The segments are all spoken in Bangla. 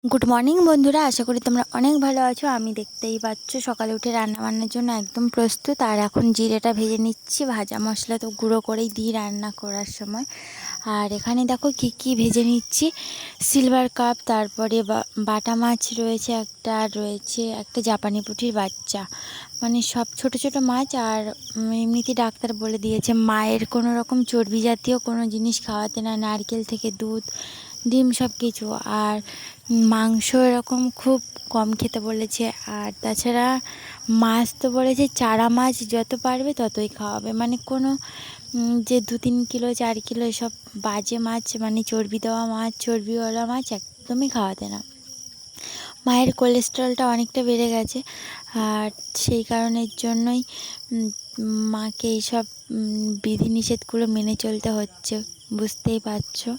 গুড মর্নিং বন্ধুরা, আশা করি তোমরা অনেক ভালো আছো। আমি দেখতেই পাচ্ছ সকালে উঠে রান্না বান্নার জন্য একদম প্রস্তুত। আর এখন জিরেটা ভেজে নিচ্ছি, ভাজা মশলা তো গুঁড়ো করেই দিই রান্না করার সময়। আর এখানে দেখো কী কী ভেজে নিচ্ছি। সিলভার কাপ, তারপরে বাটা মাছ রয়েছে একটা, আর রয়েছে একটা জাপানি পুঁটির বাচ্চা, মানে সব ছোট ছোট মাছ। আর এমনিতে ডাক্তার বলে দিয়েছে মায়ের কোনো রকম চর্বি জাতীয় কোনো জিনিস খাওয়াতে না, নারকেল থেকে দুধ, ডিম সব কিছু। আর মাংস এরকম খুব কম খেতে বলেছে। আর তাছাড়া মাছ তো বলেছে চারা মাছ যত পারবে ততই খাওয়াবে, মানে কোনো যে 2-3 কিলো 4 কিলো এসব বাজে মাছ, মানে চর্বি দেওয়া মাছ, চর্বিওয়ালা মাছ একদমই খাওয়াতে না। মায়ের কোলেস্টেরলটা অনেকটা বেড়ে গেছে, আর সেই কারণের জন্যই মাকে এইসব বিধিনিষেধগুলো মেনে চলতে হচ্ছে, বুঝতেই পারছো।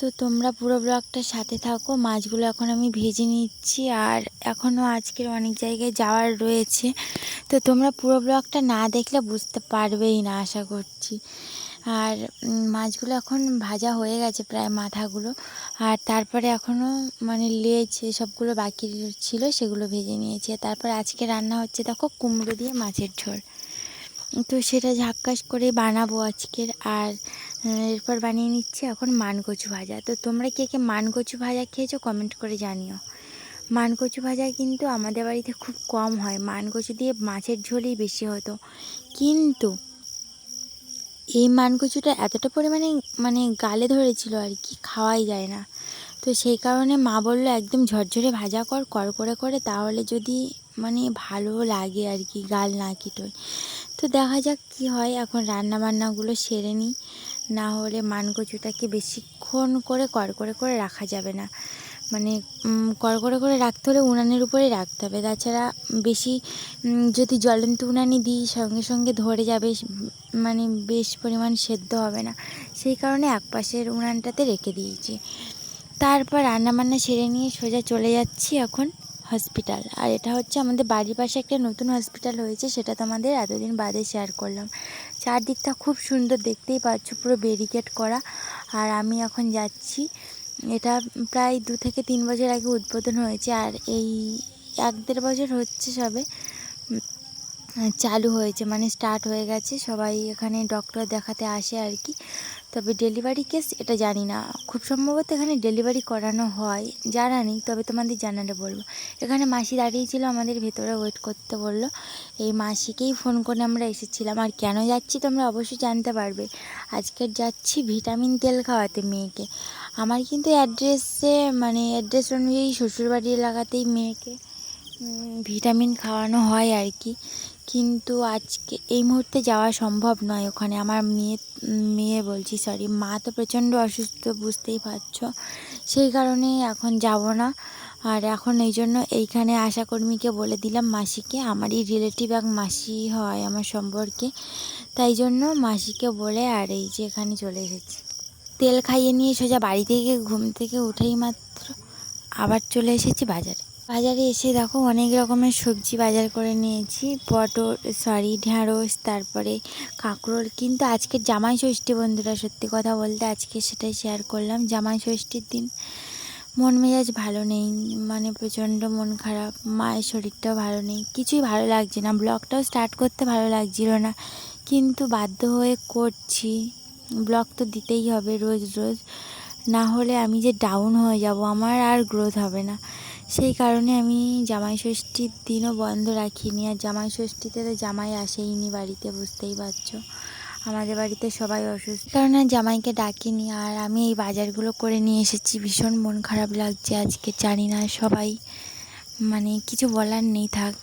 তো তোমরা পুরো ব্লগটার সাথে থাকো। মাছগুলো এখন আমি ভেজে নিচ্ছি, আর এখনও আজকের অনেক জায়গায় যাওয়ার রয়েছে। তো তোমরা পুরো ব্লগটা না দেখলে বুঝতে পারবেই না আশা করছি। আর মাছগুলো এখন ভাজা হয়ে গেছে প্রায় মাথাগুলো, আর তারপরে এখনও মানে লেজ সবগুলো বাকি ছিল, সেগুলো ভেজে নিয়েছি। তারপর আজকে রান্না হচ্ছে দেখো কুমড়ো দিয়ে মাছের ঝোল। তো সেটা ঝাক্কাস করে বানাবো আজকের। আর এরপর বানিয়ে নিচ্ছি এখন মানকচু ভাজা। তো তোমরা কে কে মানকচু ভাজা খেয়েছো কমেন্ট করে জানিও। মানকচু ভাজা কিন্তু আমাদের বাড়িতে খুব কম হয়, মানকচু দিয়ে মাছের ঝোলই বেশি হতো। কিন্তু এই মানকচুটা এতটা পরিমাণে মানে গালে ধরেছিল আর কি, খাওয়াই যায় না। তো সেই কারণে মা বললো একদম ঝরঝরে ভাজা কর করে করে, তাহলে যদি মানে ভালো লাগে আর কি, গাল না কিটোয়। তো দেখা যাক কি হয়। এখন রান্না বান্নাগুলো সেরে নিই, না হলে মানকচুটাকে বেশিক্ষণ করে করে রাখা যাবে না। মানে করে রাখতে হলে উনানের উপরেই রাখতে হবে, তাছাড়া বেশি যদি জ্বলন্ত উনানে দিই সঙ্গে সঙ্গে ধরে যাবে, মানে বেশ পরিমাণ সেদ্ধ হবে না। সেই কারণে একপাশের উনানটাতে রেখে দিয়েছি। তারপর রান্নাবান্না সেরে নিয়ে সোজা চলে যাচ্ছি এখন হসপিটাল। আর এটা হচ্ছে আমাদের বাড়ির পাশে একটা নতুন হসপিটাল হয়েছে, সেটা তোমাদের এতদিন বাদে শেয়ার করলাম। চারদিকটা খুব সুন্দর, দেখতেই পাচ্ছ পুরো ব্যারিকেড করা। আর আমি এখন যাচ্ছি। এটা প্রায় 2 থেকে 3 বছর আগে উদ্বোধন হয়েছে, আর এই 1-1.5 বছর হচ্ছে সবে চালু হয়েছে, মানে স্টার্ট হয়ে গেছে। সবাই এখানে ডক্টর দেখাতে আসে আর কি। তবে ডেলিভারি কেস এটা জানি না, খুব সম্ভবত এখানে ডেলিভারি করানো হয়, জানা নেই, তবে তোমাদের জানালে বলবো। এখানে মাসি দাঁড়িয়েছিল, আমাদের ভেতরে ওয়েট করতে বললো। এই মাসিকেই ফোন করে আমরা এসেছিলাম। আর কেন যাচ্ছি তোমরা অবশ্যই জানতে পারবে। আজকের যাচ্ছি ভিটামিন তেল খাওয়াতে মেয়েকে। আমার কিন্তু অ্যাড্রেসে মানে অ্যাড্রেস অনুযায়ী শ্বশুরবাড়ি এলাকাতেই মেয়েকে ভিটামিন খাওয়ানো হয় আর কি। কিন্তু আজকে এই মুহূর্তে যাওয়া সম্ভব নয় ওখানে। আমার মেয়ে বলছি সরি, মা তো প্রচণ্ড অসুস্থ, বুঝতেই পারছো। সেই কারণে এখন যাব না। আর এখন এই জন্য এইখানে আশাকর্মীকে বলে দিলাম, মাসিকে, আমারই রিলেটিভ এক মাসি হয় আমার সম্পর্কে, তাই জন্য মাসিকে বলে আর এই যে এখানে চলে এসেছি। তেল খাইয়ে নিয়ে সোজা বাড়ি থেকে ঘুম থেকে উঠেই মাত্র আবার চলে এসেছি বাজারে। বাজারে এসে দেখো অনেক রকমের সবজি বাজার করে নিয়েছি, ঢ্যাঁড়স, তারপরে কাঁকরোল। কিন্তু আজকের জামাই ষষ্ঠী বন্ধুরা, সত্যি কথা বলতে আজকে সেটাই শেয়ার করলাম। জামাই ষষ্ঠীর দিন মন মেজাজ ভালো নেই, মানে প্রচণ্ড মন খারাপ, মায়ের শরীরটাও ভালো নেই, কিছুই ভালো লাগছে না, ব্লগটাও স্টার্ট করতে ভালো লাগছিল না, কিন্তু বাধ্য হয়ে করছি। ব্লগ তো দিতেই হবে রোজ রোজ, না হলে আমি যে ডাউন হয়ে যাব, আমার আর গ্রোথ হবে না। সেই কারণে আমি জামাই ষষ্ঠীর দিনও বন্ধ রাখিনি। আর জামাই ষষ্ঠীতে তো জামাই আসেইনি বাড়িতে, বুঝতেই পারছো, আমাদের বাড়িতে সবাই অসুস্থ, কারণে জামাইকে ডাকিনি। আর আমি এই বাজারগুলো করে নিয়ে এসেছি, ভীষণ মন খারাপ লাগছে আজকে, জানি না সবাই, মানে কিছু বলার নেই, থাক,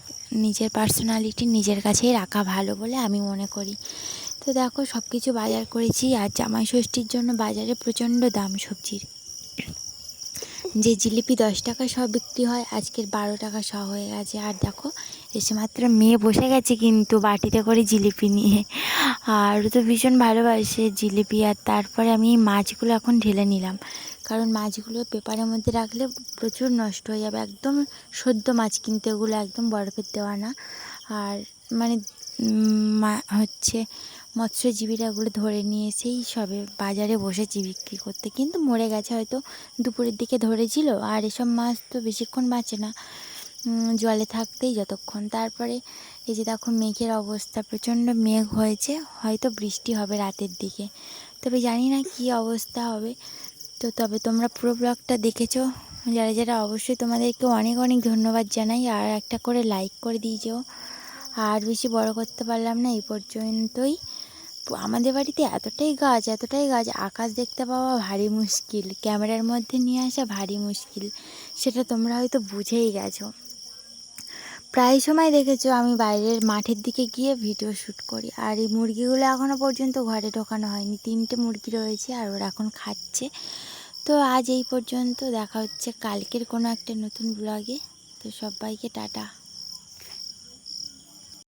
নিজের পার্সোনালিটি নিজের কাছেই রাখা ভালো বলে আমি মনে করি। তো দেখো সব কিছু বাজার করেছি। আর জামাই ষষ্ঠীর জন্য বাজারে প্রচণ্ড দাম সবজির। যে জিলিপি 10 টাকা সব বিক্রি হয়, আজকের 12 টাকা সহ হয়ে গেছে। আর দেখো এসে মাত্র মেয়ে বসে গেছে কিন্তু বাটিতে করে জিলিপি নিয়ে, আর ও তো ভীষণ ভালোবাসে জিলিপি। আর তারপরে আমি এই মাছগুলো এখন ঢেলে নিলাম, কারণ মাছগুলো পেপারের মধ্যে রাখলে প্রচুর নষ্ট হয়ে যাবে। একদম সদ্য মাছ, কিন্তু এগুলো একদম বরফের দেওয়া না। আর মানে হচ্ছে মৎস্যজীবীরা ওগুলো ধরে নিয়ে এসেই সবে বাজারে বসেছে বিক্রি করতে, কিন্তু মরে গেছে, হয়তো দুপুরের দিকে ধরেছিল। আর এসব মাছ তো বেশিক্ষণ বাঁচে না, জলে থাকতেই যতক্ষণ। তারপরে এই যে দেখো মেঘের অবস্থা, প্রচণ্ড মেঘ হয়েছে, হয়তো বৃষ্টি হবে রাতের দিকে, তবে জানি না কী অবস্থা হবে। তো তবে তোমরা পুরো ব্লগটা দেখেছো যারা যারা, অবশ্যই তোমাদেরকে অনেক অনেক ধন্যবাদ জানাই। আর একটা করে লাইক করে দিয়ে যেও। আর বেশি বড় করতে পারলাম না, এই পর্যন্তই। আমাদের বাড়িতে এতটাই গাছ, আকাশ দেখতে পাওয়া ভারী মুশকিল, ক্যামেরার মধ্যে নিয়ে আসা ভারী মুশকিল, সেটা তোমরা হয়তো বুঝেই গেছো। প্রায় সময় দেখেছো আমি বাইরের মাঠের দিকে গিয়ে ভিডিও শ্যুট করি। আর এই মুরগিগুলো এখনও পর্যন্ত ঘরে ঢোকানো হয়নি, 3টে মুরগি রয়েছে আর ওরা এখন খাচ্ছে। তো আজ এই পর্যন্ত, দেখা হচ্ছে কালকের কোনো একটা নতুন ব্লগে। তো সবাইকে টাটা।